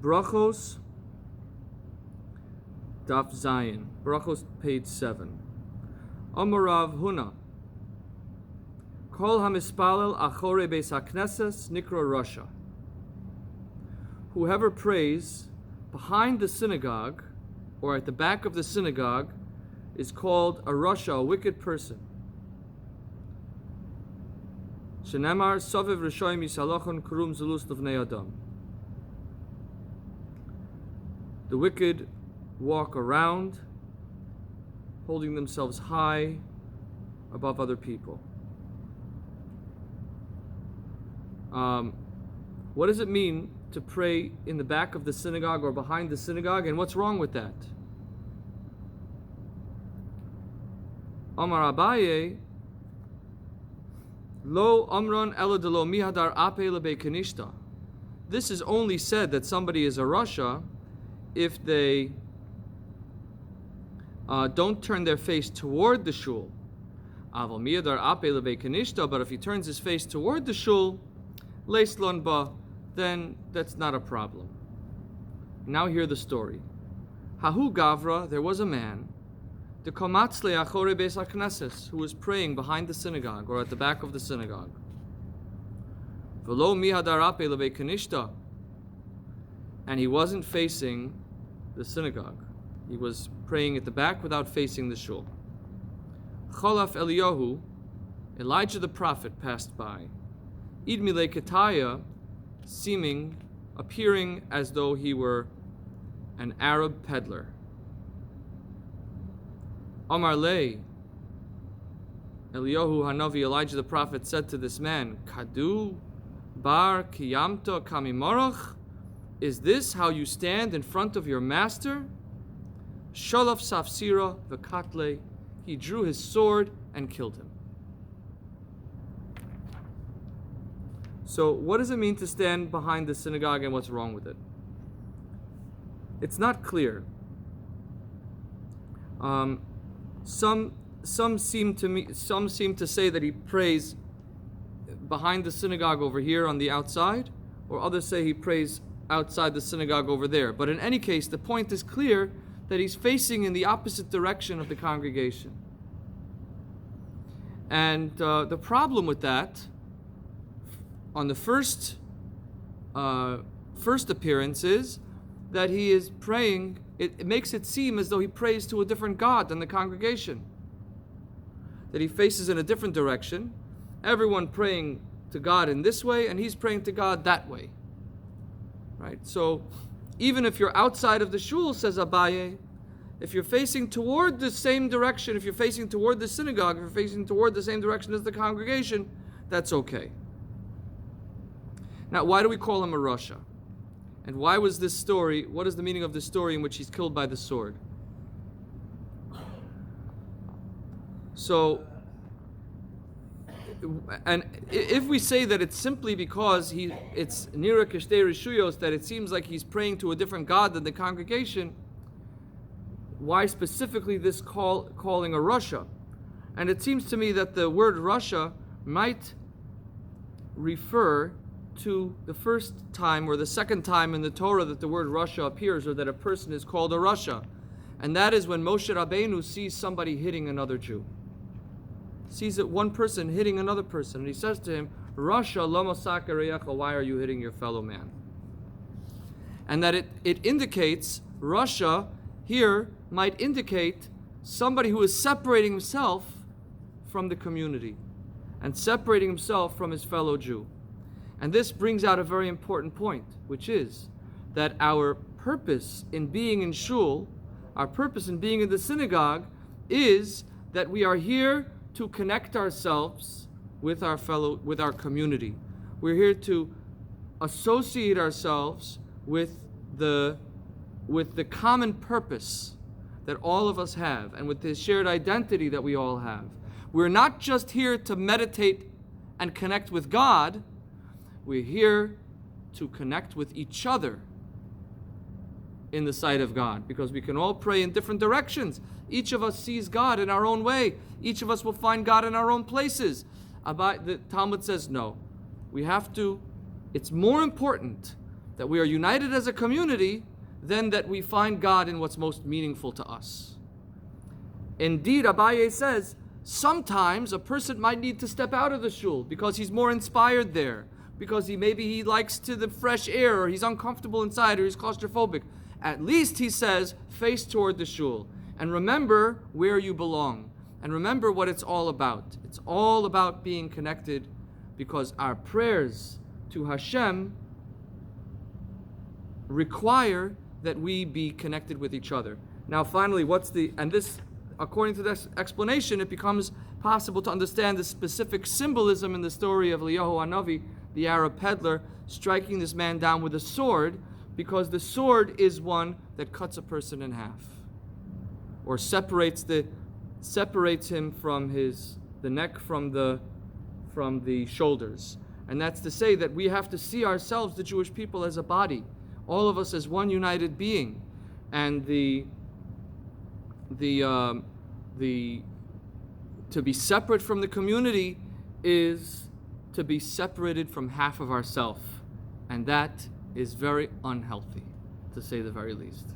Brachos, Daf Zayin. Brachos, page 7. Amarav Huna. Kol hamispalel achore beis hakneses nikra Rasha. Whoever prays behind the synagogue or at the back of the synagogue is called a Rasha, a wicked person. Shenemar soviv rishoyim yisalachon kurum zulus levnei adam. The wicked walk around, holding themselves high above other people. What does it mean to pray in the back of the synagogue or behind the synagogue, and what's wrong with that? Amar Abaye, Lo Amron Ela de Lo Mihadar Ape Lebe Kanishta. This is only said that somebody is a Rasha if they don't turn their face toward the shul. Aval Mihadar Ape Lebe Kanishta, but if he turns his face toward the shul, Leislon Ba, then that's not a problem. Now hear the story. Hahu Gavra, there was a man, the Komatzle Achore Beis HaKnesses, who was praying behind the synagogue or at the back of the synagogue. Velo Mihadar Ape Lebe Kanishta, and he wasn't facing the synagogue. He was praying at the back without facing the shul. Cholaf Eliyahu, Elijah the prophet, passed by. Idmile Ketaya, appearing as though he were an Arab peddler. Amar Lei, Eliyahu Hanavi, Elijah the prophet, said to this man, Kadu bar kiyamta kamimorach? Is this how you stand in front of your master? Sholaf safsira v'katle, he drew his sword and killed him. So what does it mean to stand behind the synagogue, and what's wrong with it? It's not clear. Some seem to say that he prays behind the synagogue over here on the outside, or others say he prays outside the synagogue over there. But in any case, the point is clear that he's facing in the opposite direction of the congregation. And the problem with that, on the first appearance, is that he is praying. It makes it seem as though he prays to a different God than the congregation. That he faces in a different direction. Everyone praying to God in this way, and he's praying to God that way. Right? So, even if you're outside of the shul, says Abaye, if you're facing toward the same direction, if you're facing toward the synagogue, if you're facing toward the same direction as the congregation, that's okay. Now, why do we call him a Rasha? And why was this story, what is the meaning of this story in which he's killed by the sword? So, and if we say that it's simply because it's Nira Kishtei Rishuyos, that it seems like he's praying to a different God than the congregation, why specifically this calling a Rasha? And it seems to me that the word Rasha might refer to the first time or the second time in the Torah that the word Rasha appears, or that a person is called a Rasha. And that is when Moshe Rabbeinu sees somebody hitting another Jew. Sees that one person hitting another person, and he says to him, Rasha lama sakareyecha, why are you hitting your fellow man? And that it indicates, Rasha here might indicate somebody who is separating himself from the community and separating himself from his fellow Jew. And this brings out a very important point, which is that our purpose in being in shul, our purpose in being in the synagogue, is that we are here to connect ourselves with our community. We're here to associate ourselves with the common purpose that all of us have, and with the shared identity that we all have. We're not just here to meditate and connect with God. We're here to connect with each other in the sight of God, because we can all pray in different directions. Each of us sees God in our own way. Each of us will find God in our own places. The Talmud says no. It's more important that we are united as a community, then that we find God in what's most meaningful to us. Indeed, Abaye says, sometimes a person might need to step out of the shul because he's more inspired there, because maybe he likes the fresh air, or he's uncomfortable inside, or he's claustrophobic. At least, he says, face toward the shul and remember where you belong, and remember what it's all about. It's all about being connected, because our prayers to Hashem require that we be connected with each other. Now finally, according to this explanation, it becomes possible to understand the specific symbolism in the story of Eliyahu Hanavi, the Arab peddler, striking this man down with a sword, because the sword is one that cuts a person in half, or separates him from the neck from the shoulders. And that's to say that we have to see ourselves, the Jewish people, as a body, all of us as one united being. And to be separate from the community is to be separated from half of ourself, and that is very unhealthy, to say the very least.